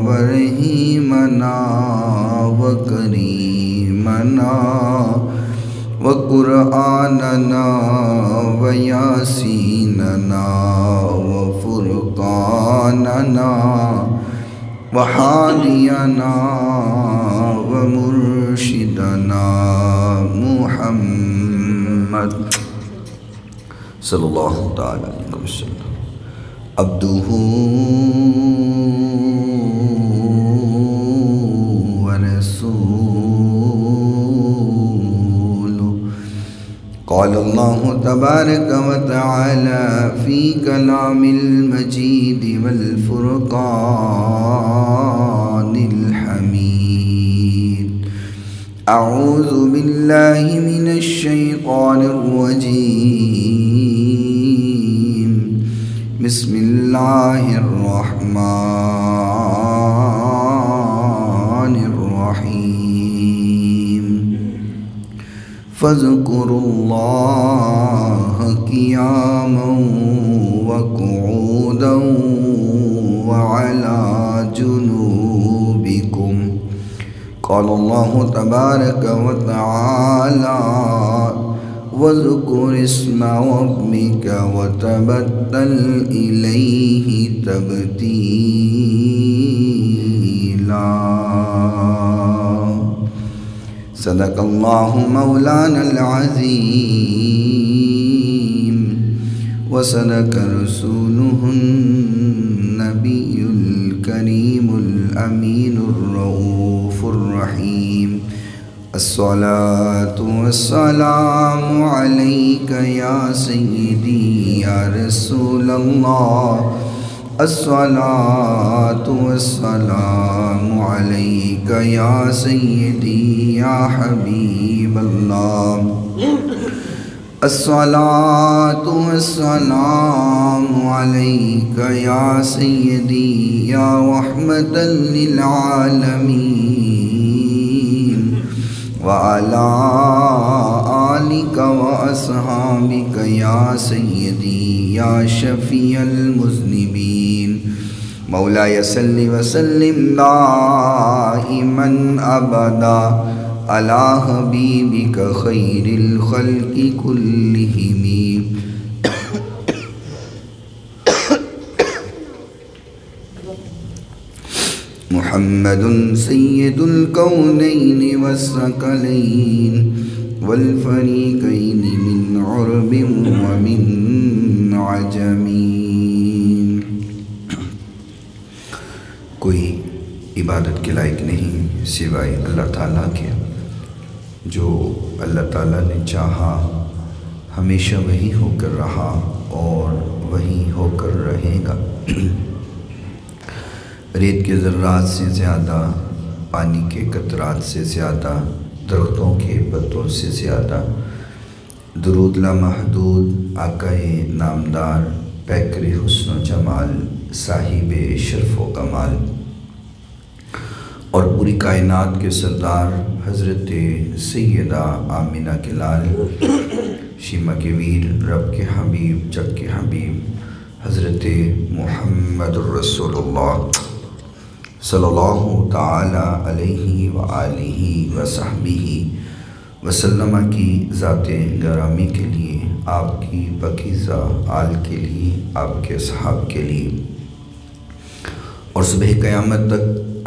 ورحيمنا وكريمنا وقرآننا وياسيننا وفرقاننا وحادينا ومرشدنا محمد صلی اللہ تعالی علیہ وسلم عبدہ ورسولہ قال اللہ تبارک وتعالی فی کلام المجید والفرقان الحمید اعوذ باللہ من الشیطان الرجیم بسم اللہ الرحمن الرحیم فاذکروا اللہ قیاما وقعودا وعلی جنوبکم قال اللہ تبارک وتعالی وَاذْكُرِ اسْمَ رَبِّكَ وَتَبَتَّلْ إِلَيْهِ تَبْتِيلًا صدق اللہ مولانا العظیم وصدق رسولہ النبی الکریم الامین الرؤوف الرحیم الصلاة والسلام علیک یا سیدی یا رسول اللہ الصلاة والسلام علیک یا سیدی یا حبیب اللہ الصلاة والسلام علیک یا سیدی یا رحمتا للعالمین وعلى آلك وأصحابك يا سيدي يا شفيع المذنبين مولاي صل وسلم دائما أبدا على حبيبك خير الخلق كلهم محمد سید الکونین والثقلین والفریقین من عرب ومن عجم کوئی عبادت کے لائق نہیں سوائے اللہ تعالیٰ کے جو اللہ تعالیٰ نے چاہا ہمیشہ وہی ہو کر رہا اور وہی ہو کر رہے گا ریت کے ذرات سے زیادہ پانی کے قطرات سے زیادہ درختوں کے پتوں سے زیادہ درود لامحدود آقائے نامدار پیکر حسن و جمال صاحب شرف و کمال اور پوری کائنات کے سردار حضرت سیدہ آمینہ کے لال شیمہ کے ویر رب کے حبیب جگ کے حبیب حضرت محمد الرسول اللہ صلی اللہ تعالی علیہ وآلہ وصحبہ وسلم کی ذات گرامی کے لیے آپ کی پاکیزہ آل کے لیے آپ کے اصحاب کے لیے اور صبح قیامت تک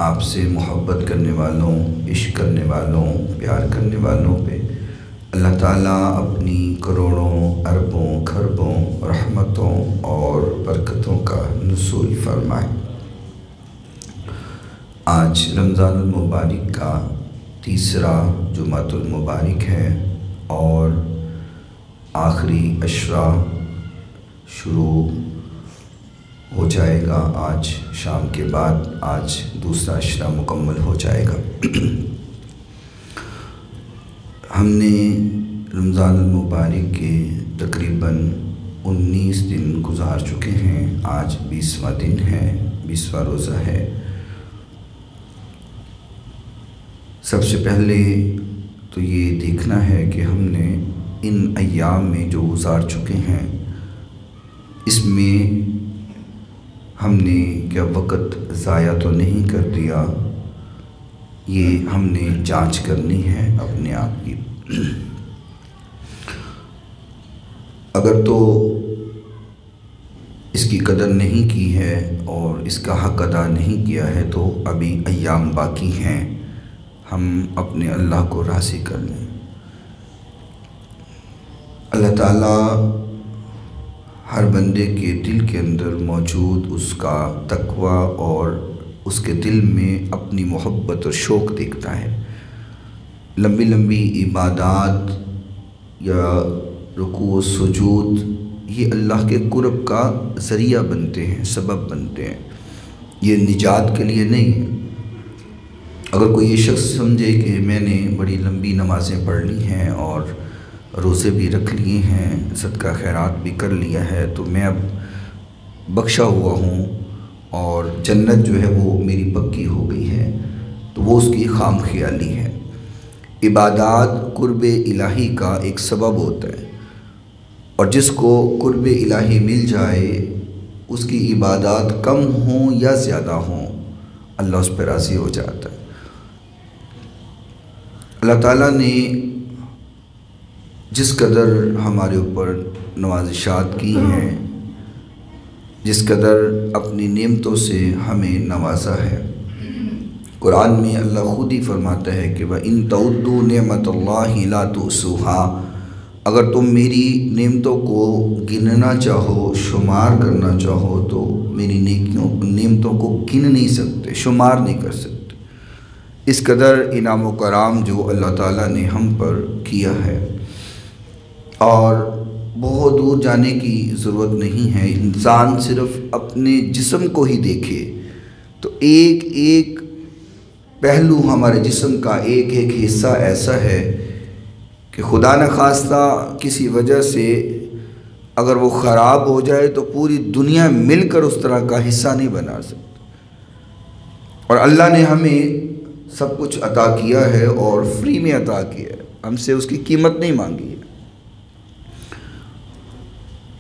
آپ سے محبت کرنے والوں عشق کرنے والوں پیار کرنے والوں پہ اللہ تعالیٰ اپنی کروڑوں اربوں خربوں رحمتوں اور برکتوں کا نزول فرمائے۔ آج رمضان المبارک کا تیسرا جمعۃ المبارک ہے اور آخری عشرہ شروع ہو جائے گا آج شام کے بعد آج دوسرا عشرہ مکمل ہو جائے گا۔ ہم نے رمضان المبارک کے تقریباً 19 دن گزار چکے ہیں، آج 20واں دن ہے، 20واں روزہ ہے۔ سب سے پہلے تو یہ دیکھنا ہے کہ ہم نے ان ایام میں جو گزار چکے ہیں اس میں ہم نے کیا وقت ضائع تو نہیں کر دیا، یہ ہم نے جانچ کرنی ہے اپنے آپ کی۔ اگر تو اس کی قدر نہیں کی ہے اور اس کا حق ادا نہیں کیا ہے تو ابھی ایام باقی ہیں، ہم اپنے اللہ کو راضی کر لیں۔ اللہ تعالیٰ ہر بندے کے دل کے اندر موجود اس کا تقوی اور اس کے دل میں اپنی محبت اور شوق دیکھتا ہے۔ لمبی لمبی عبادات یا رکوع و سجود یہ اللہ کے قرب کا ذریعہ بنتے ہیں، سبب بنتے ہیں، یہ نجات کے لیے نہیں ہے۔ اگر کوئی یہ شخص سمجھے کہ میں نے بڑی لمبی نمازیں پڑھ لی ہیں اور روزے بھی رکھ لیے ہیں، صدقہ خیرات بھی کر لیا ہے تو میں اب بخشا ہوا ہوں اور جنت جو ہے وہ میری پکی ہو گئی ہے، تو وہ اس کی خام خیالی ہے۔ عبادات قرب الہی کا ایک سبب ہوتا ہے، اور جس کو قرب الہی مل جائے اس کی عبادات کم ہوں یا زیادہ ہوں اللہ اس پہ راضی ہو جاتا ہے۔ اللہ تعالیٰ نے جس قدر ہمارے اوپر نوازشات کی ہیں، جس قدر اپنی نعمتوں سے ہمیں نوازا ہے، قرآن میں اللہ خود ہی فرماتا ہے کہ وَإِن تَعُدُّوا نِعْمَتَ اللَّهِ لَا تُحْصُوهَا، اگر تم میری نعمتوں کو گننا چاہو، شمار کرنا چاہو تو میری نعمتوں کو گن نہیں سکتے، شمار نہیں کر سکتے۔ اس قدر انعام و کرام جو اللہ تعالیٰ نے ہم پر کیا ہے، اور بہت دور جانے کی ضرورت نہیں ہے، انسان صرف اپنے جسم کو ہی دیکھے تو ایک ایک پہلو ہمارے جسم کا، ایک ایک حصہ ایسا ہے کہ خدا نخواستہ کسی وجہ سے اگر وہ خراب ہو جائے تو پوری دنیا مل کر اس طرح کا حصہ نہیں بنا سکتی، اور اللہ نے ہمیں سب کچھ عطا کیا ہے اور فری میں عطا کیا ہے، ہم سے اس کی قیمت نہیں مانگی ہے۔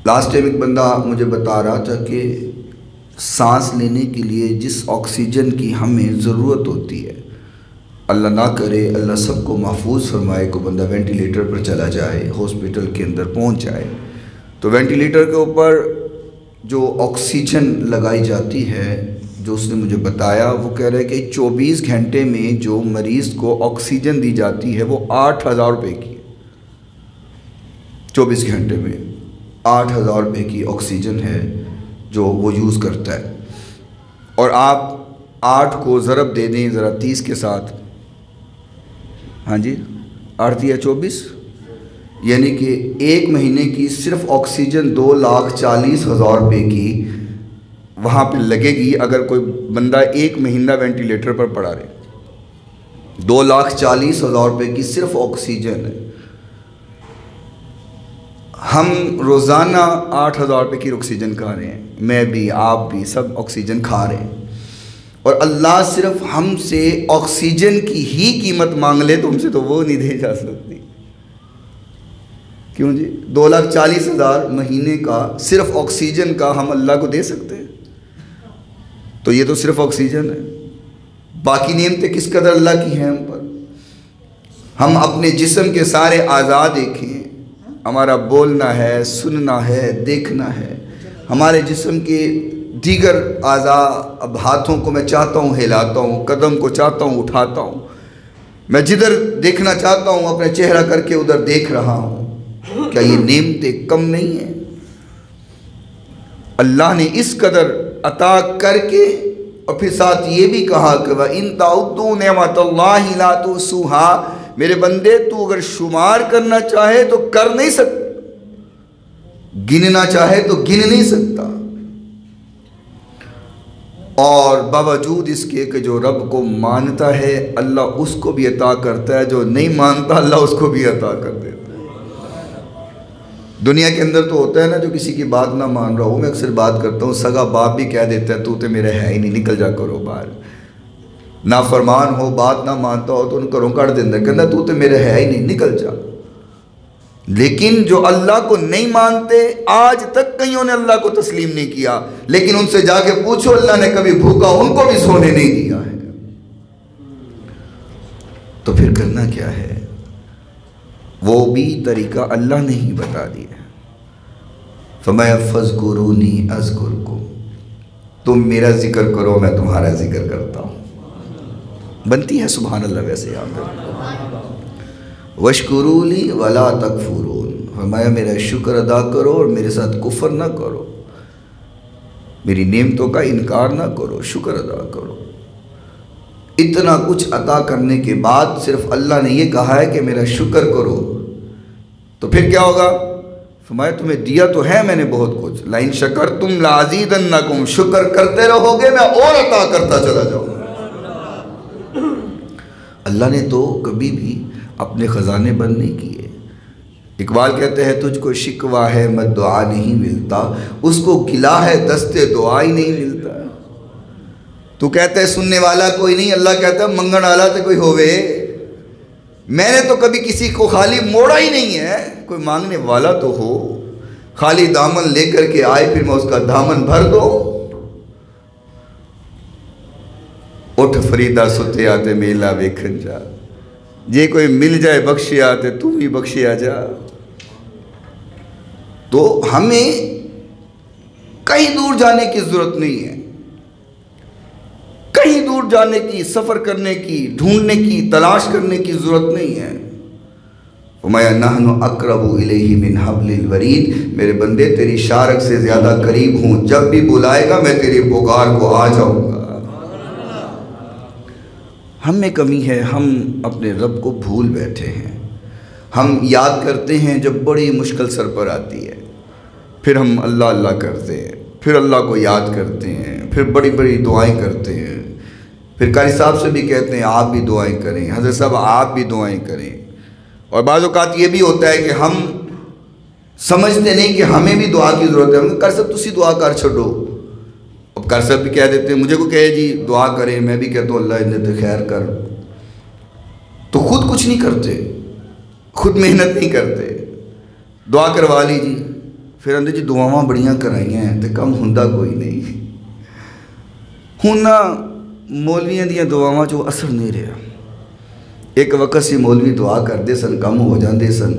لاسٹ ٹائم ایک بندہ مجھے بتا رہا تھا کہ سانس لینے کے لیے جس آکسیجن کی ہمیں ضرورت ہوتی ہے، اللہ نہ کرے، اللہ سب کو محفوظ فرمائے، کو بندہ وینٹیلیٹر پر چلا جائے، ہاسپٹل کے اندر پہنچ جائے، تو وینٹیلیٹر کے اوپر جو آکسیجن لگائی جاتی ہے، جو اس نے مجھے بتایا، وہ کہہ رہے کہ 24 گھنٹے میں جو مریض کو آکسیجن دی جاتی ہے وہ 8,000 روپے کی ہے۔ 24 گھنٹے میں 8,000 روپے کی آکسیجن ہے جو وہ یوز کرتا ہے، اور آپ 8 کو ضرب دے دیں ذرا 30 کے ساتھ، ہاں جی 8 یا 24، یعنی کہ ایک مہینے کی صرف آکسیجن 2,40,000 روپے کی وہاں پہ لگے گی اگر کوئی بندہ ایک مہینہ وینٹیلیٹر پر پڑا رہے۔ 2,40,000 روپے کی صرف آکسیجن ہے۔ ہم روزانہ 8,000 روپے کی آکسیجن کھا رہے ہیں، میں بھی، آپ بھی، سب آکسیجن کھا رہے ہیں، اور اللہ صرف ہم سے آکسیجن کی ہی قیمت مانگ لے تو ہم سے تو وہ نہیں دی جا سکتی۔ کیوں جی؟ 2,40,000 مہینے کا صرف آکسیجن کا ہم اللہ کو دے سکتے ہیں؟ تو یہ تو صرف آکسیجن ہے، باقی نعمتیں کس قدر اللہ کی ہیں ہم پر۔ ہم اپنے جسم کے سارے اعضاء دیکھیں، ہمارا بولنا ہے، سننا ہے، دیکھنا ہے، ہمارے جسم کے دیگر اعضاء، اب ہاتھوں کو میں چاہتا ہوں ہلاتا ہوں، قدم کو چاہتا ہوں اٹھاتا ہوں، میں جدھر دیکھنا چاہتا ہوں اپنے چہرہ کر کے ادھر دیکھ رہا ہوں۔ کیا یہ نعمتیں کم نہیں ہیں؟ اللہ نے اس قدر عطا کر کے اور پھر ساتھ یہ بھی کہا کہ وَإِن تَعُدُّوا نِعْمَتَ اللَّهِ لَا تُحْصُوهَا، میرے بندے تو اگر شمار کرنا چاہے تو کر نہیں سکتا، گننا چاہے تو گن نہیں سکتا، اور باوجود اس کے کہ جو رب کو مانتا ہے اللہ اس کو بھی عطا کرتا ہے، جو نہیں مانتا اللہ اس کو بھی عطا کر دیتا ہے۔ دنیا کے اندر تو ہوتا ہے نا جو کسی کی بات نہ مان رہا ہو، میں اکثر بات کرتا ہوں، سگا باپ بھی کہہ دیتا ہے تو میرے ہے ہی نہیں، نکل جا کرو باہر۔ نافرمان ہو، بات نہ مانتا ہو تو ان کروں کڑ دے اندر کہنا تو میرے ہے ہی نہیں، نکل جا۔ لیکن جو اللہ کو نہیں مانتے، آج تک کئیوں نے اللہ کو تسلیم نہیں کیا، لیکن ان سے جا کے پوچھو اللہ نے کبھی بھوکا ان کو بھی سونے نہیں دیا ہے، تو پھر کرنا کیا ہے؟ وہ بھی طریقہ اللہ نے ہی بتا دیا۔ فرمایا فَاذْكُرُونِي أَذْكُرْكُمْ، تم میرا ذکر کرو میں تمہارا ذکر کرتا ہوں۔ بنتی ہے سبحان اللہ ویسے یاد ہے۔ وَاشْكُرُوا لِي وَلَا تَكْفُرُونَ، فرمایا میرا شکر ادا کرو اور میرے ساتھ کفر نہ کرو، میری نعمتوں کا انکار نہ کرو، شکر ادا کرو۔ اتنا کچھ عطا کرنے کے بعد صرف اللہ نے یہ کہا ہے کہ میرا شکر کرو، تو پھر کیا ہوگا؟ فرمایا تمہیں دیا تو ہے میں نے بہت کچھ، لَإِن شَكَرْتُمْ لَأَزِيدَنَّكُمْ، شکر کرتے رہو گے میں اور عطا کرتا چلا جاؤں گا۔ اللہ نے تو کبھی بھی اپنے خزانے بند نہیں کیے۔ اقبال کہتے ہیں تجھ کو شکوہ ہے مت دعا نہیں ملتا، اس کو گلا ہے دستے دعا ہی نہیں ملتا۔ تو کہتے ہے سننے والا کوئی نہیں، اللہ کہتا ہے منگن والا تو کوئی ہوئے۔ میں نے تو کبھی کسی کو خالی موڑا ہی نہیں ہے، کوئی مانگنے والا تو ہو، خالی دامن لے کر کے آئے پھر میں اس کا دامن بھر دو۔ اٹھ فریدہ ستے آتے میلہ ویکھن جا، جے کوئی مل جائے بخشی آتے تو بھی بخشی آ جا۔ تو ہمیں کہیں دور جانے کی ضرورت نہیں ہے، کہیں دور جانے کی، سفر کرنے کی، ڈھونڈنے کی، تلاش کرنے کی ضرورت نہیں ہے۔ فرمایا نحن اقرب الیہ من حبل الورید، میرے بندے تیری شارک سے زیادہ قریب ہوں، جب بھی بلائے گا میں تیری پکار کو آ جاؤں گا۔ ہم میں کمی ہے، ہم اپنے رب کو بھول بیٹھے ہیں۔ ہم یاد کرتے ہیں جب بڑی مشکل سر پر آتی ہے، پھر ہم اللہ اللہ کرتے ہیں، پھر اللہ کو یاد کرتے ہیں، پھر بڑی بڑی دعائیں کرتے ہیں، پھر قاری صاحب سے بھی کہتے ہیں آپ بھی دعائیں کریں، حضرت صاحب آپ بھی دعائیں کریں۔ اور بعض اوقات یہ بھی ہوتا ہے کہ ہم سمجھتے نہیں کہ ہمیں بھی دعا کی ضرورت ہے، ہم قاری صاحب تسی دعا کر چھوڑو، اب قاری صاحب بھی کہہ دیتے ہیں مجھے کو کہے جی دعا کریں، میں بھی کہتا ہوں اللہ عزت خیر کر، تو خود کچھ نہیں کرتے، خود محنت نہیں کرتے، دعا کروا لی جی، پھر اندر جی دعاواں بڑیاں کرائیاں ہیں تو کم ہندہ کوئی نہیں۔ ہوں نہ مولویاں دیاں دعاواں جو اثر نہیں رہا، ایک وقت سی مولوی دعا کردے سن کم ہو جاندے سن،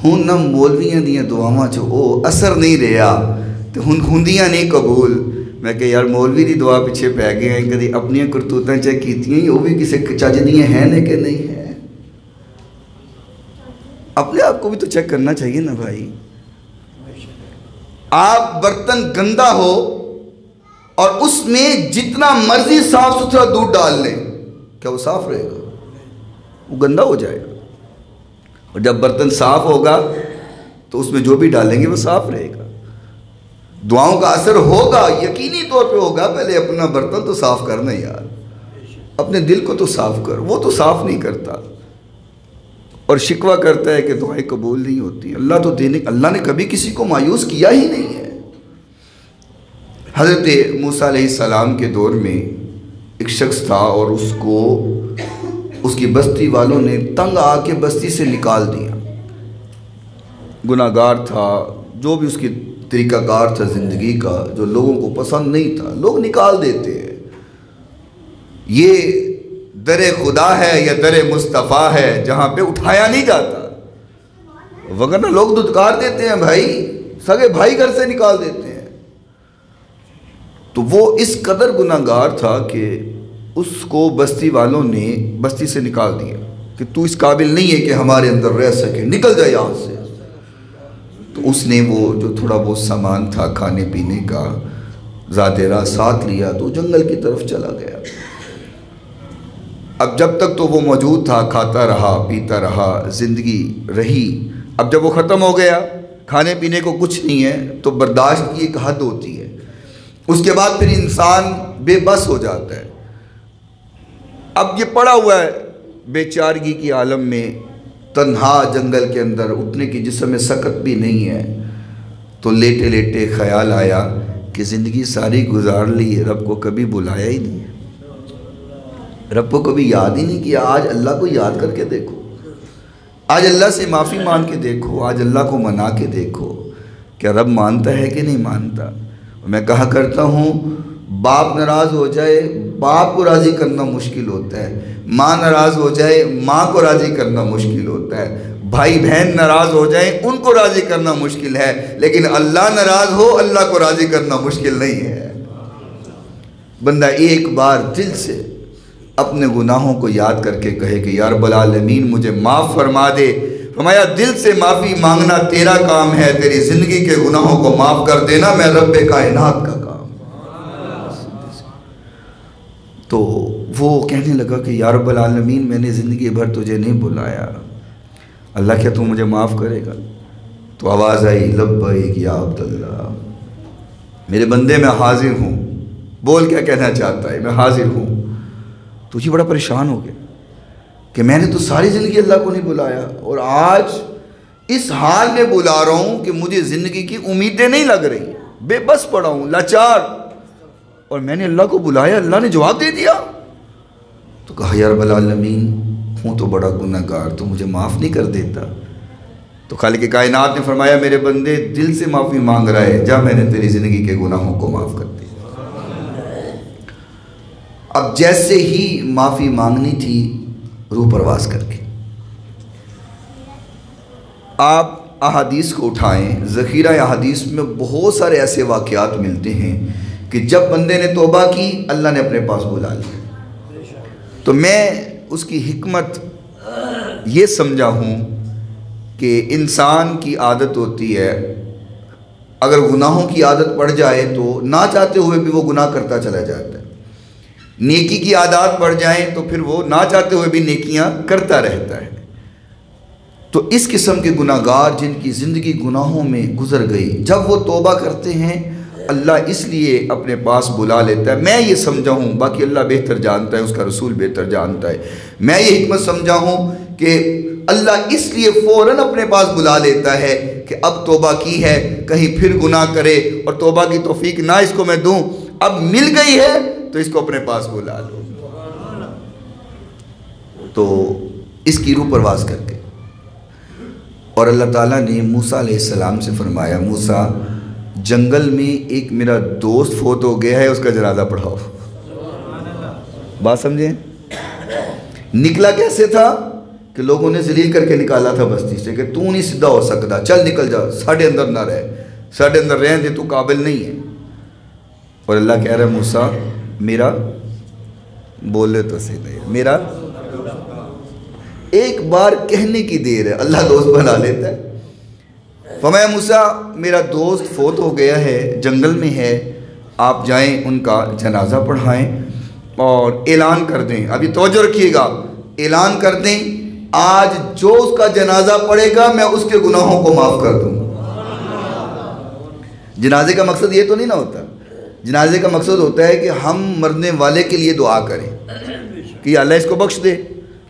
ہوں نہ مولویاں دیاں دعاواں جو او اثر نہیں رہا تو ہندیاں نہیں قبول۔ میں کہ یار مولوی دی دعا پیچھے پہ گئے ہیں، کدی اپنی کرتوتاں چیک کیتی ہیں وہ بھی کسی چج دیاں ہیں نے کہ نہیں ہیں؟ اپنے آپ کو بھی تو چیک کرنا چاہیے نا بھائی۔ آپ برتن گندا ہو اور اس میں جتنا مرضی صاف ستھرا دودھ ڈال لیں، کیا وہ صاف رہے گا؟ وہ گندا ہو جائے گا۔ اور جب برتن صاف ہوگا تو اس میں جو بھی ڈالیں گے وہ صاف رہے گا۔ دعاؤں کا اثر ہوگا، یقینی طور پہ ہوگا۔ پہلے اپنا برتن تو صاف کرنا یار، اپنے دل کو تو صاف کر، وہ تو صاف نہیں کرتا اور شکوہ کرتا ہے کہ دعائیں قبول نہیں ہوتی۔ اللہ تو اللہ نے کبھی کسی کو مایوس کیا ہی نہیں ہے۔ حضرت موسیٰ علیہ السلام کے دور میں ایک شخص تھا اور اس کی بستی والوں نے تنگ آ کے بستی سے نکال دیا۔ گناہ گار تھا، جو بھی اس کی طریقہ کار تھا زندگی کا جو لوگوں کو پسند نہیں تھا، لوگ نکال دیتے ہیں۔ یہ در خدا ہے یا در مصطفیٰ ہے جہاں پہ اٹھایا نہیں جاتا، وگرنہ لوگ دھتکار دیتے ہیں بھائی، سگے بھائی گھر سے نکال دیتے ہیں۔ تو وہ اس قدر گناہ گار تھا کہ اس کو بستی والوں نے بستی سے نکال دیا کہ تو اس قابل نہیں ہے کہ ہمارے اندر رہ سکے، نکل جائے یہاں سے۔ تو اس نے وہ جو تھوڑا بہت سامان تھا کھانے پینے کا ذات راہ ساتھ لیا تو جنگل کی طرف چلا گیا۔ اب جب تک تو وہ موجود تھا کھاتا رہا پیتا رہا، زندگی رہی۔ اب جب وہ ختم ہو گیا، کھانے پینے کو کچھ نہیں ہے، تو برداشت کی ایک حد ہوتی ہے، اس کے بعد پھر انسان بے بس ہو جاتا ہے۔ اب یہ پڑا ہوا ہے بے چارگی کی عالم میں، تنہا جنگل کے اندر، اٹھنے کی جسم میں سکت بھی نہیں ہے، تو لیٹے لیٹے خیال آیا کہ زندگی ساری گزار لی، رب کو کبھی بلایا ہی نہیں، رب کو کبھی یاد ہی نہیں کیا۔ آج اللہ کو یاد کر کے دیکھو، آج اللہ سے معافی مانگ کے دیکھو، آج اللہ کو منا کے دیکھو، کیا رب مانتا ہے کہ نہیں مانتا؟ میں کہا کرتا ہوں، باپ ناراض ہو جائے باپ کو راضی کرنا مشکل ہوتا ہے، ماں ناراض ہو جائے ماں کو راضی کرنا مشکل ہوتا ہے، بھائی بہن ناراض ہو جائیں ان کو راضی کرنا مشکل ہے، لیکن اللہ ناراض ہو اللہ کو راضی کرنا مشکل نہیں ہے۔ بندہ ایک بار دل سے اپنے گناہوں کو یاد کر کے کہے کہ یا رب العالمین مجھے معاف فرما دے، فرمایا دل سے معافی مانگنا تیرا کام ہے، تیری زندگی کے گناہوں کو معاف کر دینا میں رب کائنات کا کام۔ تو وہ کہنے لگا کہ یا رب العالمین میں نے زندگی بھر تجھے نہیں بلایا، اللہ کیا تو مجھے معاف کرے گا؟ تو آواز آئی لبیک یا عبداللہ، میرے بندے میں حاضر ہوں، بول کیا کہنا چاہتا ہے، میں حاضر ہوں۔ تو یہ بڑا پریشان ہو گیا کہ میں نے تو ساری زندگی اللہ کو نہیں بلایا اور آج اس حال میں بلا رہا ہوں کہ مجھے زندگی کی امیدیں نہیں لگ رہی، بے بس پڑا ہوں، لاچار، اور میں نے اللہ کو بلایا، اللہ نے جواب دے دیا۔ تو کہا یا رب العالمین ہوں تو بڑا گناہگار، تو مجھے معاف نہیں کر دیتا؟ تو خالق کائنات نے فرمایا میرے بندے دل سے معافی مانگ رہا ہے، جا میں نے تیری زندگی کے گناہوں کو معاف کر دیا۔ اب جیسے ہی معافی مانگنی تھی روح پرواز کر کے آپ احادیث کو اٹھائیں، ذخیرہ احادیث میں بہت سارے ایسے واقعات ملتے ہیں کہ جب بندے نے توبہ کی اللہ نے اپنے پاس بلا لیا۔ تو میں اس کی حکمت یہ سمجھا ہوں کہ انسان کی عادت ہوتی ہے، اگر گناہوں کی عادت پڑ جائے تو نہ چاہتے ہوئے بھی وہ گناہ کرتا چلا جاتا ہے، نیکی کی عادات پڑ جائیں تو پھر وہ نہ چاہتے ہوئے بھی نیکیاں کرتا رہتا ہے۔ تو اس قسم کے گناہگار جن کی زندگی گناہوں میں گزر گئی، جب وہ توبہ کرتے ہیں اللہ اس لیے اپنے پاس بلا لیتا ہے، میں یہ سمجھا ہوں، باقی اللہ بہتر جانتا ہے، اس کا رسول بہتر جانتا ہے، میں یہ حکمت سمجھا ہوں کہ اللہ اس لیے فوراً اپنے پاس بلا لیتا ہے کہ اب توبہ کی ہے، کہیں پھر گناہ کرے اور توبہ کی توفیق نہ اس کو میں دوں، اب مل گئی ہے تو اس کو اپنے پاس بلا لو۔ تو اس کی روح پرواز کر کے اور اللہ تعالیٰ نے موسیٰ علیہ السلام سے فرمایا موسیٰ جنگل میں ایک میرا دوست فوت ہو گیا ہے، اس کا جنازہ پڑھاؤ۔ بات سمجھیں؟ نکلا کیسے تھا کہ لوگوں نے ذلیل کر کے نکالا تھا بستی سے کہ تو نہیں سیدھا ہو سکتا، چل نکل جا، ساڑھے اندر نہ رہے، ساڑھے اندر رہن دے، تو قابل نہیں ہے۔ اور اللہ کہہ رہا ہے موسیٰ میرا بولے تو صحیح نہیں، میرا ایک بار کہنے کی دیر ہے، اللہ دوست بنا لیتا ہے۔ فرمایا موسیٰ میرا دوست فوت ہو گیا ہے، جنگل میں ہے، آپ جائیں ان کا جنازہ پڑھائیں اور اعلان کر دیں، ابھی توجہ رکھیے گا، اعلان کر دیں آج جو اس کا جنازہ پڑھے گا میں اس کے گناہوں کو معاف کر دوں۔ جنازے کا مقصد یہ تو نہیں نہ ہوتا، جنازے کا مقصد ہوتا ہے کہ ہم مرنے والے کے لیے دعا کریں کہ اللہ اس کو بخش دے،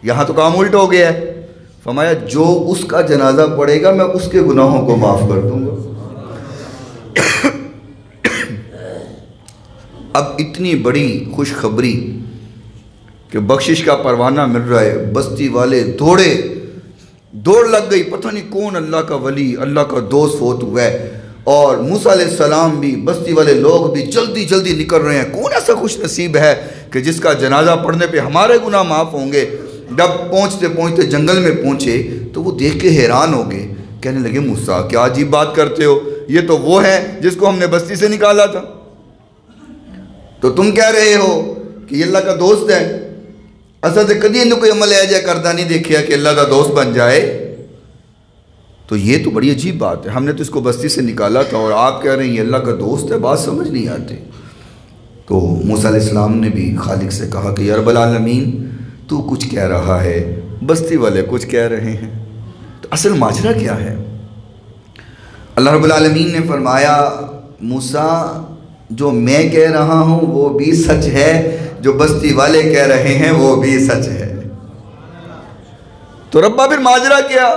یہاں تو کام الٹا ہو گیا ہے۔ فرمایا جو اس کا جنازہ پڑھے گا میں اس کے گناہوں کو معاف کر دوں گا۔ اب اتنی بڑی خوشخبری کہ بخشش کا پروانہ مل رہا ہے، بستی والے دوڑ لگ گئی، پتہ نہیں کون اللہ کا ولی، اللہ کا دوست فوت ہوا ہے، اور موسیٰ علیہ السلام بھی، بستی والے لوگ بھی جلدی جلدی نکل رہے ہیں، کون ایسا خوش نصیب ہے کہ جس کا جنازہ پڑھنے پہ ہمارے گناہ معاف ہوں گے۔ جب پہنچتے پہنچتے جنگل میں پہنچے تو وہ دیکھ کے حیران ہو گئے، کہنے لگے موسیٰ کیا عجیب بات کرتے ہو، یہ تو وہ ہے جس کو ہم نے بستی سے نکالا تھا، تو تم کہہ رہے ہو کہ یہ اللہ کا دوست ہے۔ اصل سے کدی انہوں کوئی عمل ایجا کردہ نہیں دیکھیا کہ اللہ کا دوست بن جائے، تو یہ تو بڑی عجیب بات ہے، ہم نے تو اس کو بستی سے نکالا تھا اور آپ کہہ رہے ہیں یہ اللہ کا دوست ہے، بات سمجھ نہیں آتی۔ تو موسیٰ علیہ السلام نے بھی خالق سے کہا کہ یا رب العالمین تو کچھ کہہ رہا ہے، بستی والے کچھ کہہ رہے ہیں، تو اصل ماجرا کیا ہے؟ اللہ رب العالمین نے فرمایا موسیٰ جو میں کہہ رہا ہوں وہ بھی سچ ہے، جو بستی والے کہہ رہے ہیں وہ بھی سچ ہے۔ تو ربا پھر ماجرا کیا؟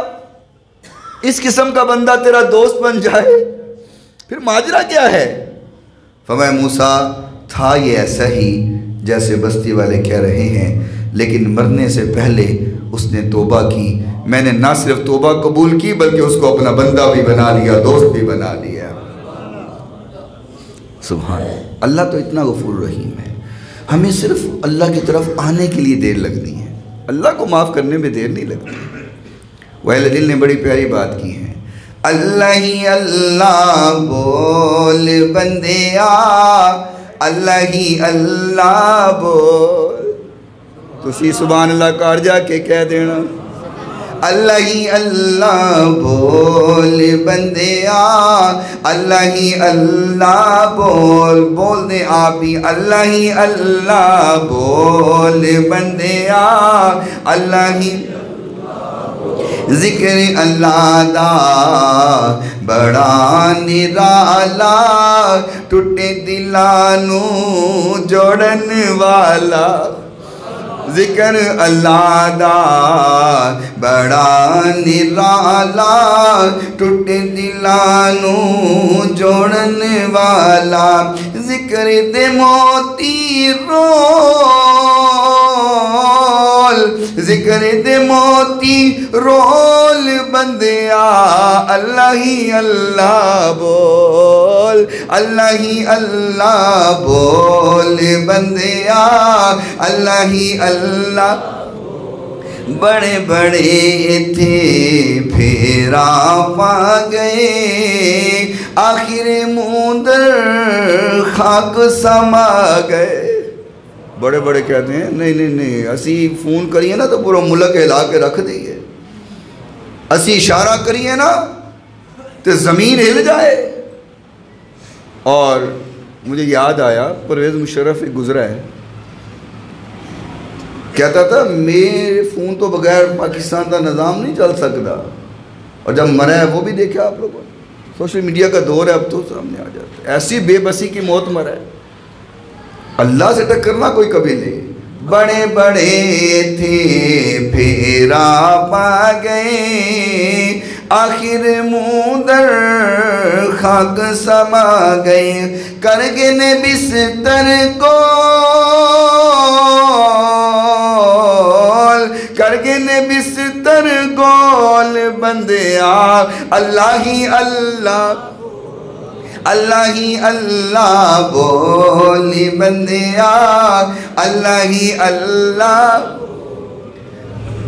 اس قسم کا بندہ تیرا دوست بن جائے پھر ماجرا کیا ہے؟ فرمایا موسیٰ تھا یہ ایسا ہی جیسے بستی والے کہہ رہے ہیں، لیکن مرنے سے پہلے اس نے توبہ کی، میں نے نہ صرف توبہ قبول کی بلکہ اس کو اپنا بندہ بھی بنا لیا، دوست بھی بنا لیا۔ سبحان اللہ، تو اتنا غفور رحیم ہے، ہمیں صرف اللہ کی طرف آنے کے لیے دیر لگنی ہے، اللہ کو معاف کرنے میں دیر نہیں لگتی۔ وائل دل نے بڑی پیاری بات کی ہے، اللہ ہی اللہ بول بندیا، اللہ ہی اللہ بول، تسی سبحان اللہ کار جا کے کہہ دینا، اللہ ہی اللہ بول بندیا، اللہ ہی اللہ بول، بول دے آپ ہی، اللہ ہی اللہ بول بندیا، اللہ ہی ذکر اللہ دا بڑا نرالا، ٹوٹے دلانو جوڑن والا، ذکر اللہ دا بڑا نرالا، ٹوٹے دلانو جوڑن والا، ذکر دے موتی رول، ذکر دے موتی رول بندیا، اللہ ہی اللہ بول، اللہ ہی اللہ بول بندیا، اللہ ہی اللہ، بڑے بڑے تھے پھیرا پا گئے، آخر مندر خاک سما گئے۔ بڑے بڑے کہتے ہیں نہیں اسی فون کریے نا تو پورا ملک ہلا کے رکھ دئیے، اسی اشارہ کریے نا تو زمین ہل جائے۔ اور مجھے یاد آیا پرویز مشرف ایک گزرا ہے، کہتا تھا میرے فون تو بغیر پاکستان کا نظام نہیں چل سکتا، اور جب مرا ہے وہ بھی دیکھا آپ لوگوں نے، سوشل میڈیا کا دور ہے اب تو سامنے آ جاتا ہے، ایسی بے بسی کی موت مرا ہے، اللہ سے ٹکرنا کوئی کبھی نہیں۔ بڑے بڑے تھے پھیرا پا گئے، آخر مندر خاک سما گئے، کرگن بستر گول، کرگن بستر گول بندیا، اللہ ہی اللہ، اللہ ہی اللہ بولی بندیا، اللہ ہی اللہ۔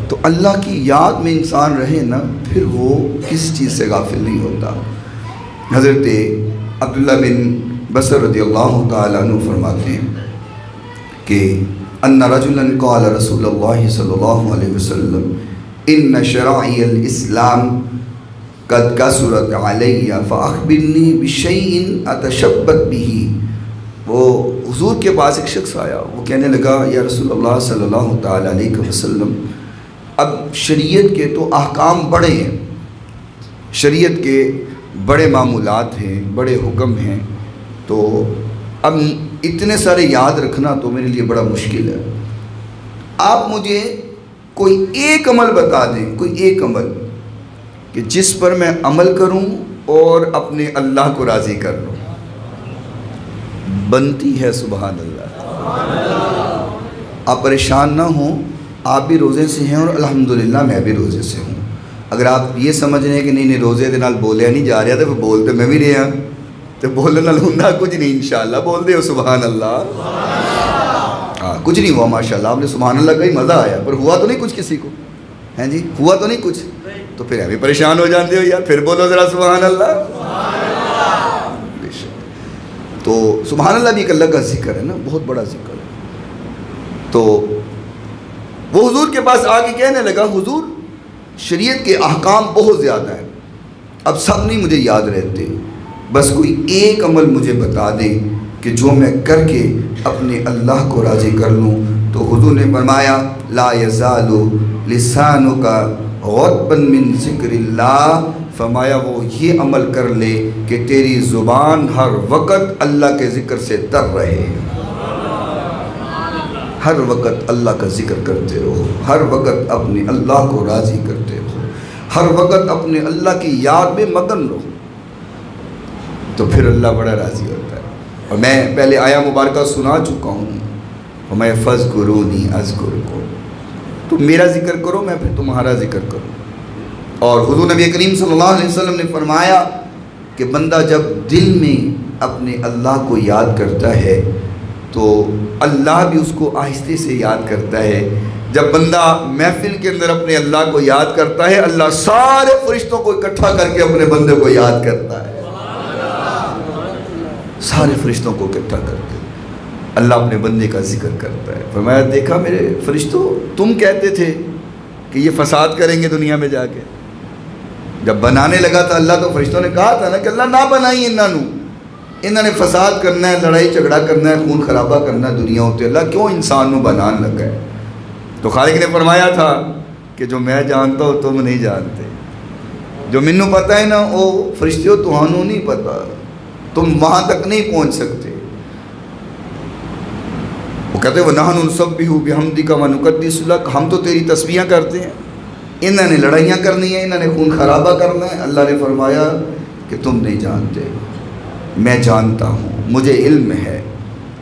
تو اللہ کی یاد میں انسان رہے نا، پھر وہ کس چیز سے غافل نہیں ہوتا۔ حضرت عبداللہ بن بصر رضی اللہ تعالیٰ عنہ فرماتے ہیں کہ ان رجلا قال رسول اللہ صلی اللہ علیہ وسلم ان شرائع الاسلام قد کثرت علی فاخبرنی بشیء اتشبت بہ۔ وہ حضور کے پاس ایک شخص آیا، وہ کہنے لگا یا رسول اللہ صلی اللہ تعالیٰ علیہ وسلم، اب شریعت کے تو احکام بڑے ہیں، شریعت کے بڑے معمولات ہیں، بڑے حکم ہیں، تو اب اتنے سارے یاد رکھنا تو میرے لیے بڑا مشکل ہے، آپ مجھے کوئی ایک عمل بتا دیں، کوئی ایک عمل کہ جس پر میں عمل کروں اور اپنے اللہ کو راضی کر لوں۔ بنتی ہے سبحان اللہ۔ آپ پریشان نہ ہوں، آپ بھی روزے سے ہیں اور الحمدللہ میں بھی روزے سے ہوں۔ اگر آپ یہ سمجھ رہے ہیں کہ نہیں روزے دے نال بولیا نہیں جا رہا تو بولتے میں بھی رہا تو بولنے نال ہوندا کچھ نہیں، انشاءاللہ بول دے ہو سبحان اللہ۔ ہاں کچھ نہیں ہوا ماشاءاللہ، آپ نے سبحان اللہ کا ہی مزہ آیا، پر ہوا تو نہیں کچھ کسی کو، ہیں جی ہوا تو نہیں کچھ، تو پھر ابھی پریشان ہو جاتے ہو یار، پھر بولو ذرا سبحان اللہ۔ تو سبحان اللہ بھی ایک اللہ کا ذکر ہے نا، بہت بڑا ذکر ہے۔ تو وہ حضور کے پاس آ کے کہنے لگا حضور شریعت کے احکام بہت زیادہ ہیں، اب سب نہیں مجھے یاد رہتے، بس کوئی ایک عمل مجھے بتا دے کہ جو میں کر کے اپنے اللہ کو راضی کر لوں۔ تو حضور نے فرمایا لا یزال لسانک غضبا من ذکر اللہ، فرمایا وہ یہ عمل کر لے کہ تیری زبان ہر وقت اللہ کے ذکر سے تر رہے، ہر وقت اللہ کا ذکر کرتے رہو، ہر وقت اپنے اللہ کو راضی کرتے رہو، ہر وقت اپنے اللہ کی یاد میں مگن رہو، تو پھر اللہ بڑا راضی ہوتا ہے۔ اور میں پہلے آیا مبارکہ سنا چکا ہوں، وَمَا فَاذْكُرُونِي أَذْكُرْكُمْ، تم میرا ذکر کرو میں پھر تمہارا ذکر کروں۔ اور حضور نبی کریم صلی اللہ علیہ وسلم نے فرمایا کہ بندہ جب دل میں اپنے اللہ کو یاد کرتا ہے تو اللہ بھی اس کو آہستہ سے یاد کرتا ہے. جب بندہ محفل کے اندر اپنے اللہ کو یاد کرتا ہے، اللہ سارے فرشتوں کو اکٹھا کر کے اپنے بندے کو یاد کرتا ہے. سارے فرشتوں کو اکٹھا کر کے اللہ اپنے بندے کا ذکر کرتا ہے. فرمایا دیکھا میرے فرشتوں، تم کہتے تھے کہ یہ فساد کریں گے دنیا میں جا کے. جب بنانے لگا تھا اللہ تو فرشتوں نے کہا تھا نا کہ اللہ نہ بنائی انہوں نے فساد کرنا ہے، لڑائی جھگڑا کرنا ہے، خون خرابہ کرنا ہے دنیا ہوتے. اللہ کیوں انسان نو بنان لگا ہے؟ تو خالق نے فرمایا تھا کہ جو میں جانتا ہوں تم نہیں جانتے، جو منو پتہ ہے نا وہ فرشتوں تمہانوں نہیں پتہ، تم وہاں تک نہیں پہنچ سکتے. وہ کہتے وَنَحْنُ نُسَبِّحُ بِحَمْدِكَ وَنُقَدِّسُ لَكَ، ہم تو تیری تسبیحاں کرتے ہیں. انہوں نے لڑائیاں کرنی ہیں، انہوں نے خون خرابہ کرنا ہے. اللہ نے فرمایا کہ تم نہیں جانتے، میں جانتا ہوں، مجھے علم ہے.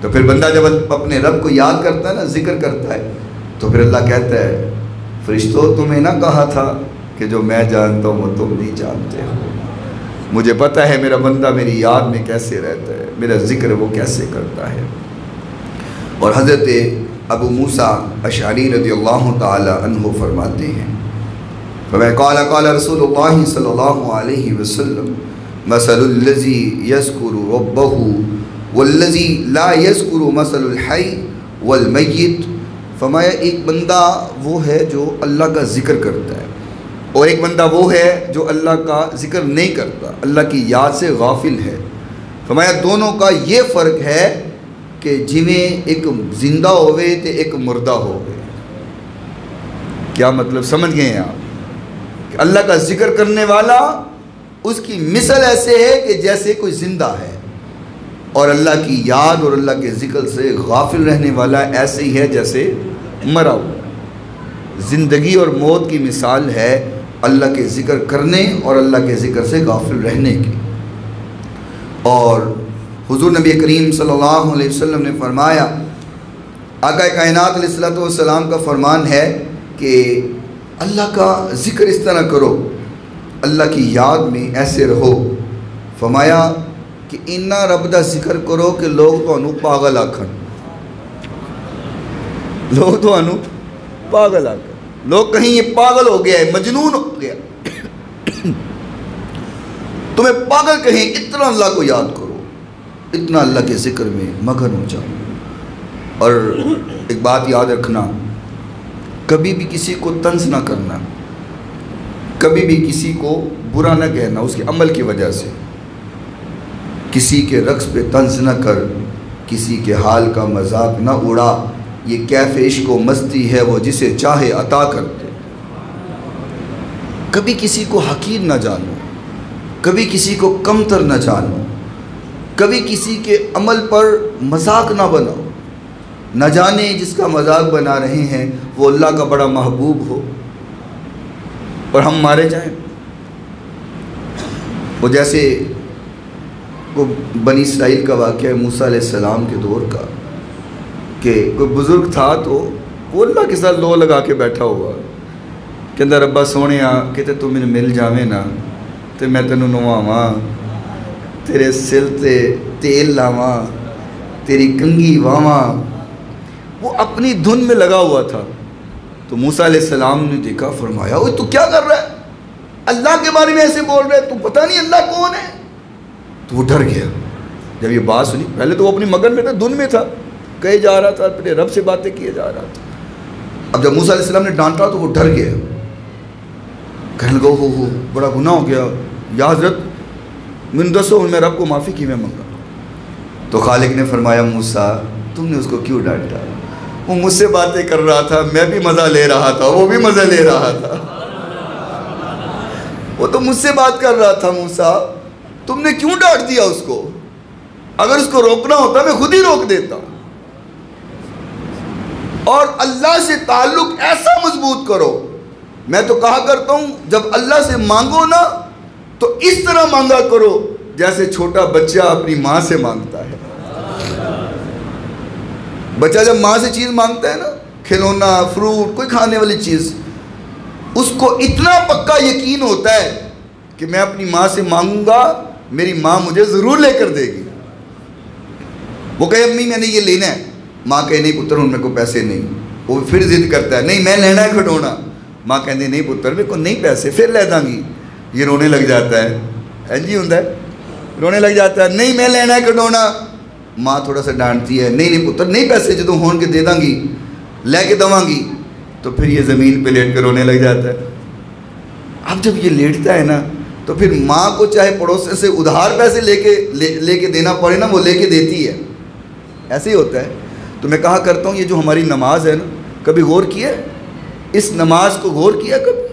تو پھر بندہ جب اپنے رب کو یاد کرتا ہے نا، ذکر کرتا ہے، تو پھر اللہ کہتا ہے فرشتوں تمہیں نہ کہا تھا کہ جو میں جانتا ہوں وہ تم نہیں جانتے ہو. مجھے پتہ ہے میرا بندہ میری یاد میں کیسے رہتا ہے، میرا ذکر وہ کیسے کرتا ہے. اور حضرت ابو موسیٰ اشعری رضی اللہ تعالی عنہ فرماتے ہیں، قال قال رسول اللہ صلی اللہ علیہ وسلم مثل الذی یذکر ربہ والذی لا یذکر مثل الحی والمیت. فرمایا ایک بندہ وہ ہے جو اللہ کا ذکر کرتا ہے، اور ایک بندہ وہ ہے جو اللہ کا ذکر نہیں کرتا، اللہ کی یاد سے غافل ہے. فرمایا دونوں کا یہ فرق ہے کہ جویں ایک زندہ ہوئے تے ایک مردہ ہوئے. کیا مطلب سمجھ گئے ہیں آپ؟ کہ اللہ کا ذکر کرنے والا اس کی مثل ایسے ہے کہ جیسے کوئی زندہ ہے، اور اللہ کی یاد اور اللہ کے ذکر سے غافل رہنے والا ایسے ہی ہے جیسے مرا ہوا. زندگی اور موت کی مثال ہے اللہ کے ذکر کرنے اور اللہ کے ذکر سے غافل رہنے کی. اور حضور نبی کریم صلی اللہ علیہ وسلم نے فرمایا، آقا کائنات علیہ الصلوۃ والسلام کا فرمان ہے کہ اللہ کا ذکر اس طرح کرو، اللہ کی یاد میں ایسے رہو. فرمایا کہ انہا رب دا ذکر کرو کہ لوگ تو انو پاگل آکھن، لوگ تو انو پاگل آکھن، لوگ کہیں یہ پاگل ہو گیا ہے، مجنون ہو گیا. تمہیں پاگل کہیں، اتنا اللہ کو یاد کرو، اتنا اللہ کے ذکر میں مگن ہو جاؤ. اور ایک بات یاد رکھنا، کبھی بھی کسی کو طنز نہ کرنا، کبھی بھی کسی کو برا نہ کہنا اس کے عمل کی وجہ سے. کسی کے رقص پہ طنز نہ کر، کسی کے حال کا مذاق نہ اڑا. یہ کیف عشق و مستی ہے وہ جسے چاہے عطا کرتے. کبھی کسی کو حقیر نہ جانو، کبھی کسی کو کمتر نہ جانو، کبھی کسی کے عمل پر مذاق نہ بناؤ. نہ جانے جس کا مذاق بنا رہے ہیں وہ اللہ کا بڑا محبوب ہو اور ہم مارے جائیں. وہ جیسے وہ بنی اسرائیل کا واقعہ ہے موسیٰ علیہ السلام کے دور کا، کہ کوئی بزرگ تھا تو وہ اللہ کے ساتھ لو لگا کے بیٹھا ہوا کہ اندر ربا سونے کہتے تو میں مل جاویں نا تو میں تینوں نواواں، تیرے سل تے تیل لاواں، تیری کنگھی واواں. وہ اپنی دھن میں لگا ہوا تھا. تو موسیٰ علیہ السلام نے دیکھا، فرمایا اوہ تو کیا کر رہا ہے، اللہ کے بارے میں ایسے بول رہے ہے، تو پتہ نہیں اللہ کون ہے. تو وہ ڈر گیا جب یہ بات سنی. پہلے تو وہ اپنی مگن میں تھا، دھن میں تھا، کہے جا رہا تھا، اپنے رب سے باتیں کیے جا رہا تھا. اب جب موسیٰ علیہ السلام نے ڈانٹا تو وہ ڈر گیا، کہنے لگا ہو بڑا گناہ ہو گیا، یا حضرت من دسو میں رب کو معافی کی میں منگا. تو خالق نے فرمایا موسیٰ تم نے اس کو کیوں ڈانٹا، وہ مجھ سے باتیں کر رہا تھا، میں بھی مزہ لے رہا تھا، وہ بھی مزہ لے رہا تھا، وہ تو مجھ سے بات کر رہا تھا. موسیٰ تم نے کیوں ڈانٹ دیا اس کو، اگر اس کو روکنا ہوتا میں خود ہی روک دیتا. اور اللہ سے تعلق ایسا مضبوط کرو. میں تو کہا کرتا ہوں جب اللہ سے مانگو نا تو اس طرح مانگا کرو جیسے چھوٹا بچہ اپنی ماں سے مانگتا ہے. بچہ جب ماں سے چیز مانگتا ہے نا، کھلونا، فروٹ، کوئی کھانے والی چیز، اس کو اتنا پکا یقین ہوتا ہے کہ میں اپنی ماں سے مانگوں گا میری ماں مجھے ضرور لے کر دے گی. وہ کہے امی میں نے یہ لینا ہے, ماں کہے نہیں پتر ان میں کو پیسے نہیں. وہ پھر ضد کرتا ہے نہیں میں لینا ہے کھڈونا. ماں کہتے نہیں پتر میرے کو نہیں پیسے, پھر لے داں گی. یہ رونے لگ جاتا ہے, جی ہوتا ہے, رونے لگ جاتا ہے, نہیں میں لینا ہے کھڈونا. ماں تھوڑا سا ڈانٹتی ہے, نہیں نہیں پتر نہیں پیسے جدوں ہون کے دے داں گی, لے کے دواں گی. تو پھر یہ زمین پہ لیٹ کر رونے لگ جاتا ہے. اب جب یہ لیٹتا ہے نا تو پھر ماں کو چاہے پڑوسی سے ادھار پیسے لے کے دینا پڑے نا, وہ لے کے دیتی ہے. ایسے ہی ہوتا ہے. تو میں کہا کرتا ہوں یہ جو ہماری نماز ہے نا, کبھی غور کیا ہے اس نماز کو, غور کیا کبھی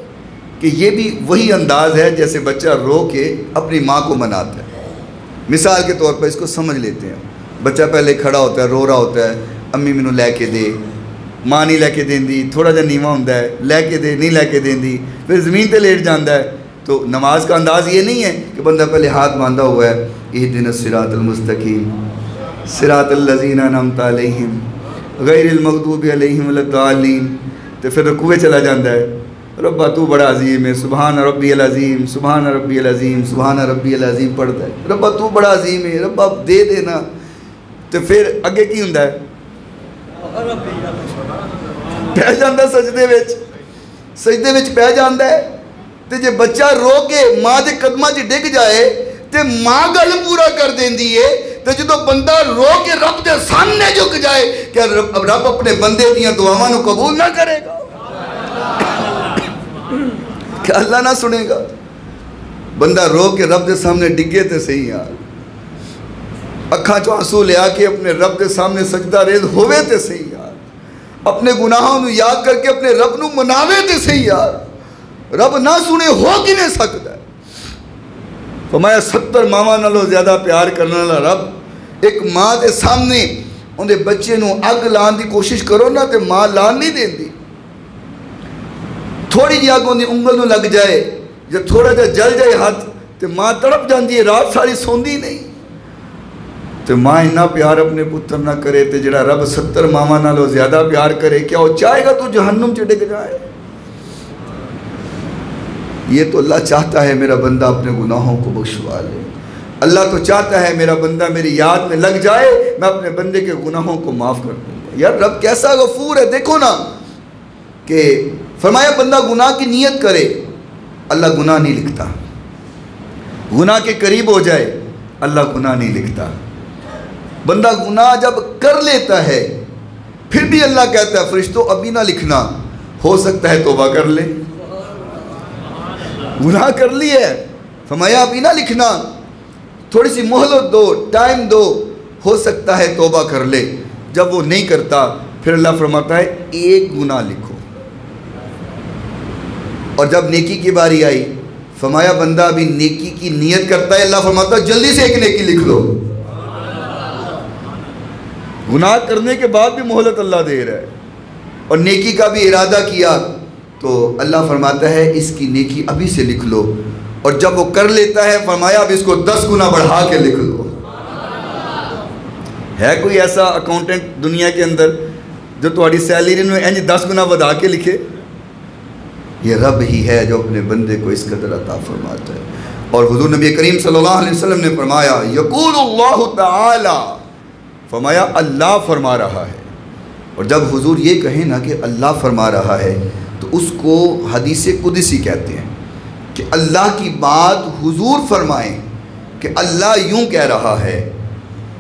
کہ یہ بھی وہی انداز ہے جیسے بچہ رو کے اپنی ماں کو مناتا ہے. مثال کے طور پر اس کو سمجھ لیتے ہیں. بچہ پہلے کھڑا ہوتا ہے, رو رہا ہوتا ہے, امی مینوں لے کے دے, ماں نہیں لے کے دیندی, تھوڑا جا نیواں ہوندا ہے, لے کے دے نہیں لے کے دیندی, پھر زمین تے لیٹ جاندا ہے. تو نماز کا انداز یہ نہیں ہے کہ بندہ پہلے ہاتھ باندھا ہوا ہے, اہدنا الصراط المستقیم صراط الذین انعمت علیہم غیر المغضوب علیہم ولا الضالین, تو پھر رکوع چلا جاتا ہے, ربا تو بڑا عظیم ہے, سبحان ربی العظیم سبحان ربی العظیم سبحان ربی العظیم پڑھتا ہے, ربا تو بڑا عظیم ہے, ربا دے دینا. تو پھر اگے کی ہوندا ہے, پہ جاندہ سجدے وچ پہ جاندہ ہے. تے جے بچہ رو کے ماں دے قدمہ چ ڈگ جائے تے ماں گل پورا کر دیندی ہے. تے جدو بندہ رو کے رب دے سامنے جھک جائے کیا رب اپنے بندے دیاں دعاواں نو قبول نہ کرے گا؟ کیا اللہ نہ سنے گا؟ بندہ رو کے رب دے سامنے ڈگے تے صحیح یار, اکھاں چوں آنسو لے آ کے اپنے رب دے سامنے سجدہ ریز ہوئے تے صحیح یار, اپنے گناہوں نو یاد کر کے اپنے رب نو مناوے تے صحیح یار. رب نہ سنے ہو کی نہیں سکتا ہے. فرمایا 70 ماواں نالوں زیادہ پیار کرنے والا رب ایک ماں دے سامنے ان دے بچے نو اگ لان دی کوشش کرو نا تے ماں لان نہیں دیندی. تھوڑی جی اگ ان دی انگل نو لگ جائے یا تھوڑا جا جل جائے ہاتھ تے ماں تڑپ جاندی ہے, رات ساری سوندی نہیں. تے ماں اتنا پیار اپنے پتر نہ کرے تے جڑا رب 70 ماواں نالوں زیادہ پیار کرے, کیا وہ چاہے گا تو جہنم چ ڈگ جائے؟ یہ تو اللہ چاہتا ہے میرا بندہ اپنے گناہوں کو بخشوا لے. اللہ تو چاہتا ہے میرا بندہ میری یاد میں لگ جائے, میں اپنے بندے کے گناہوں کو معاف کر دوں گا. یار رب کیسا غفور ہے. دیکھو نا کہ فرمایا بندہ گناہ کی نیت کرے, اللہ گناہ نہیں لکھتا. گناہ کے قریب ہو جائے, اللہ گناہ نہیں لکھتا. بندہ گناہ جب کر لیتا ہے پھر بھی اللہ کہتا ہے فرشتوں ابھی نہ لکھنا, ہو سکتا ہے توبہ کر لے. گناہ کر لی ہے, فرمایا ابھی نہ لکھنا, تھوڑی سی مہلت دو, ٹائم دو, ہو سکتا ہے توبہ کر لے. جب وہ نہیں کرتا پھر اللہ فرماتا ہے ایک گناہ لکھو. اور جب نیکی کی باری آئی فرمایا بندہ ابھی نیکی کی نیت کرتا ہے, اللہ فرماتا ہے جلدی سے ایک نیکی لکھ لو. گناہ کرنے کے بعد بھی مہلت اللہ دے رہا ہے, اور نیکی کا بھی ارادہ کیا تو اللہ فرماتا ہے اس کی نیکی ابھی سے لکھ لو. اور جب وہ کر لیتا ہے فرمایا اب اس کو 10 گنا بڑھا کے لکھ لو. ہے کوئی ایسا اکاؤنٹنٹ دنیا کے اندر جو تمہاری سیلری میں 10 گنا بڑھا کے لکھے؟ یہ رب ہی ہے جو اپنے بندے کو اس قدر عطا فرماتا ہے. اور حضور نبی کریم صلی اللہ علیہ وسلم نے فرمایا یقول اللہ تعالی, فرمایا اللہ فرما رہا ہے. اور جب حضور یہ کہیں نا کہ اللہ فرما رہا ہے تو اس کو حدیث قدسی کہتے ہیں کہ اللہ کی بات حضور فرمائیں کہ اللہ یوں کہہ رہا ہے.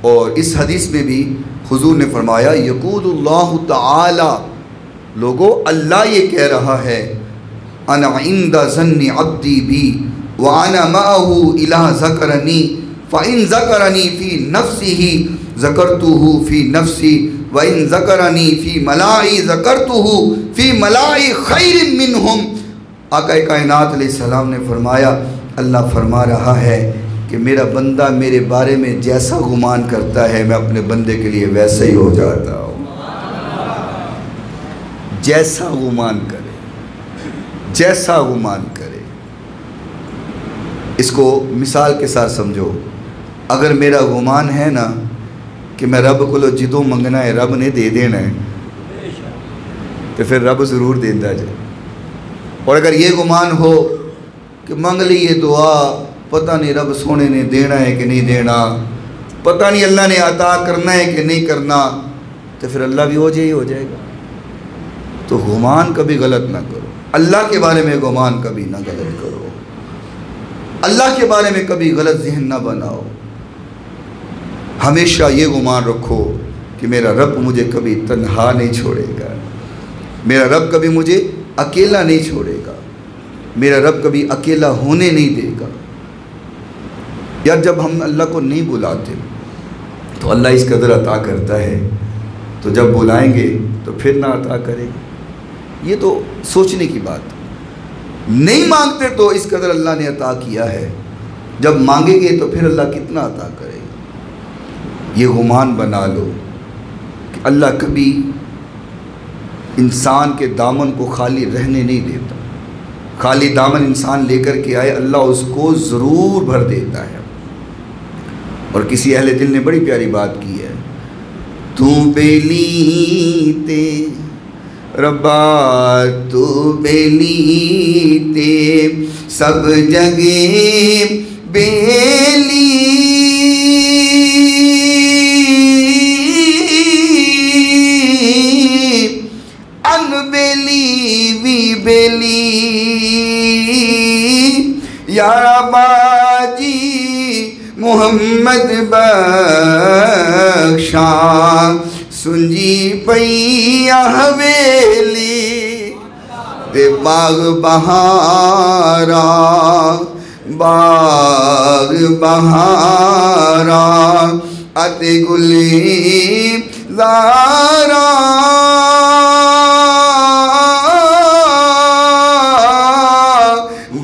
اور اس حدیث میں بھی حضور نے فرمایا یقول اللہ تعالی, لوگو اللہ یہ کہہ رہا ہے انا عند ظن عبدی بی وانا معه اذا ذکرنی فان ذکرنی فی نفسہ ذکرتہ فی نفسی وَإِن ذَكَرَنِي فِي مَلَائِ ذَكَرْتُهُ فِي مَلَائِ خَيْرٍ مِّنْهُمْ. آقا کائنات علیہ السلام نے فرمایا اللہ فرما رہا ہے کہ میرا بندہ میرے بارے میں جیسا گمان کرتا ہے میں اپنے بندے کے لیے ویسا ہی ہو جاتا ہوں. جیسا گمان کرے, جیسا گمان کرے. اس کو مثال کے ساتھ سمجھو. اگر میرا گمان ہے نا کہ میں رب کو جدوں منگنا ہے رب نے دے دینا ہے تو پھر رب ضرور دینا جائے. اور اگر یہ گمان ہو کہ مانگ لی یہ دعا پتہ نہیں رب سونے نے دینا ہے کہ نہیں دینا، پتہ نہیں اللہ نے عطا کرنا ہے کہ نہیں کرنا، تو پھر اللہ بھی ہو جائے گا۔ تو گمان کبھی غلط نہ کرو، اللہ کے بارے میں گمان کبھی نہ غلط کرو، اللہ کے بارے میں کبھی غلط ذہن نہ بناؤ۔ ہمیشہ یہ گمان رکھو کہ میرا رب مجھے کبھی تنہا نہیں چھوڑے گا، میرا رب کبھی مجھے اکیلا نہیں چھوڑے گا، میرا رب کبھی اکیلا ہونے نہیں دے گا۔ یار جب ہم اللہ کو نہیں بلاتے تو اللہ اس قدر عطا کرتا ہے، تو جب بلائیں گے تو پھر نہ عطا کرے گا۔ یہ تو سوچنے کی بات ہے۔ نہیں مانگتے تو اس قدر اللہ نے عطا کیا ہے، جب مانگیں گے تو پھر اللہ کتنا عطا کرے گا۔ یہ گمان بنا لو کہ اللہ کبھی انسان کے دامن کو خالی رہنے نہیں دیتا، خالی دامن انسان لے کر کے آئے اللہ اس کو ضرور بھر دیتا ہے۔ اور کسی اہل دل نے بڑی پیاری بات کی ہے، تو بیلی تے ربا تو بیلی تے سب جگہ بیلی، ان بیلی وی بیلی یا باجی محمد بخشا سنجی پئی حویلی تے باغ بہارا اتے گلی زارا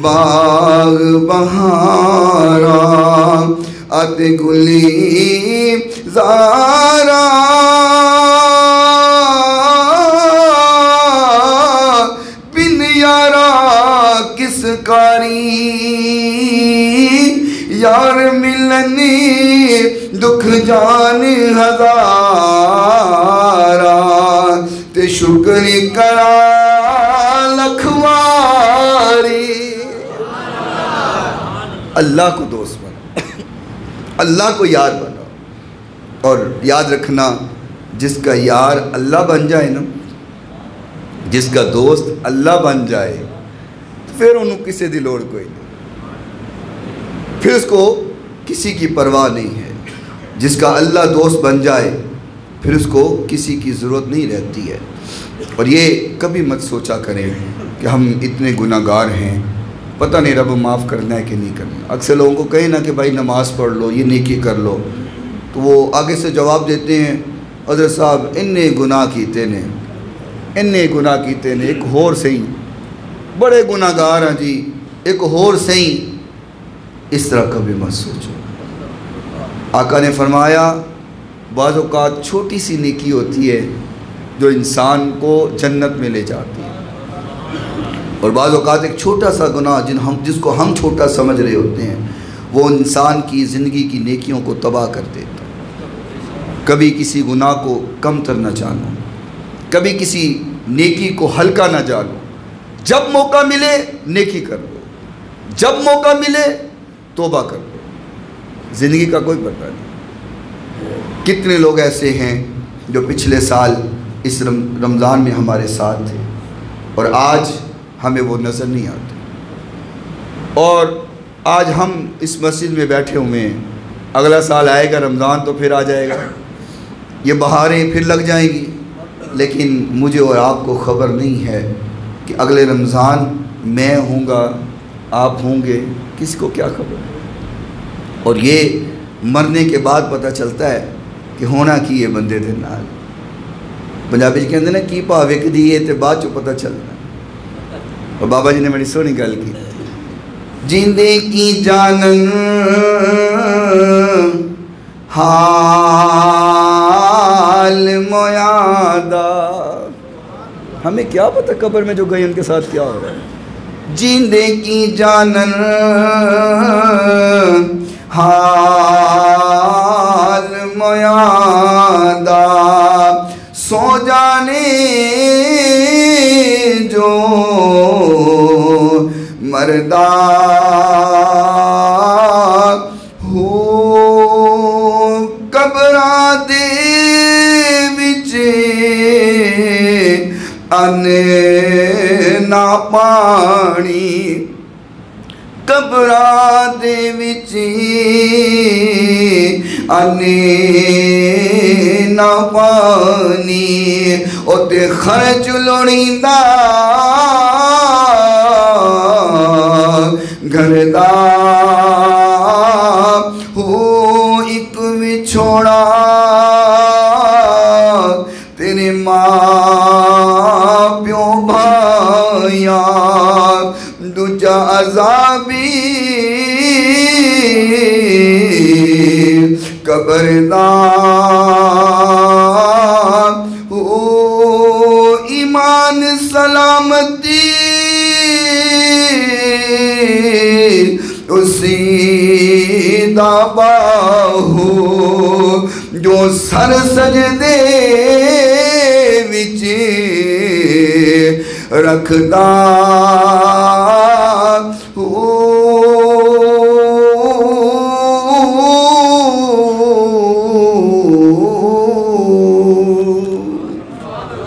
باغ بہارا اتے گلی زارا بن یارا کس کاری یار ملنی دکھ جان ہزارا تے شکر کرا لکھواری۔ اللہ کو دوست بناؤ، اللہ کو یاد بناؤ، اور یاد رکھنا جس کا یار اللہ بن جائے نا، جس کا دوست اللہ بن جائے تو پھر انہوں کسی دی لوڑ کوئی نہیں، پھر اس کو کسی کی پرواہ نہیں ہے۔ جس کا اللہ دوست بن جائے پھر اس کو کسی کی ضرورت نہیں رہتی ہے۔ اور یہ کبھی مت سوچا کریں کہ ہم اتنے گناہ گار ہیں، پتہ نہیں رب معاف کرنا ہے کہ نہیں کرنا۔ اکثر لوگوں کو کہیں نا کہ بھائی نماز پڑھ لو، یہ نیکی کر لو، تو وہ آگے سے جواب دیتے ہیں حضرت صاحب اننے گناہ کیتے نے، اننے گناہ کیتے نے، ایک ہور سہی، بڑے گناہ گار ہیں جی، ایک ہور سہی۔ اس طرح کبھی مت سوچو۔ آقا نے فرمایا بعض اوقات چھوٹی سی نیکی ہوتی ہے جو انسان کو جنت میں لے جاتی ہے، اور بعض اوقات ایک چھوٹا سا گناہ جس کو ہم چھوٹا سمجھ رہے ہوتے ہیں وہ انسان کی زندگی کی نیکیوں کو تباہ کر دیتا ہے۔ کبھی کسی گناہ کو کم تر نہ جانو، کبھی کسی نیکی کو ہلکا نہ جانو۔ جب موقع ملے نیکی کر لو، جب موقع ملے توبہ کر لو، زندگی کا کوئی پتہ نہیں۔ کتنے لوگ ایسے ہیں جو پچھلے سال اس رمضان میں ہمارے ساتھ تھے اور آج ہمیں وہ نظر نہیں آتے، اور آج ہم اس مسجد میں بیٹھے ہوئے ہیں، اگلا سال آئے گا رمضان تو پھر آ جائے گا، یہ بہاریں پھر لگ جائیں گی، لیکن مجھے اور آپ کو خبر نہیں ہے کہ اگلے رمضان میں ہوں گا، آپ ہوں گے، کس کو کیا خبر ہے۔ اور یہ مرنے کے بعد پتہ چلتا ہے کہ ہونا کی یہ بندے دے نال، پنجابی کہتے ہیں نا کی پاوے کہ دیئے تے بعد چو پتہ چلنا۔ اور بابا جی نے بڑی سونی گل کی، جیندے کی جانن حال مویادہ، ہمیں کیا پتہ قبر میں جو گئی ان کے ساتھ کیا ہو رہا ہے۔ جیندے کی جانن حال مویادہ، سو جانے جو مردا ہو قبراں دے وچ نہ پانی قبراں دے وچ نہ پانی اوتے خرچ لڑیندا گھر دا ہو ایک وچھوڑا تیرے ماں پیو بھائیاں دوجا عذابی قبر دا ہو ایمان سلامتی اسی دا باہو جو سر سجدے وچ رکھدا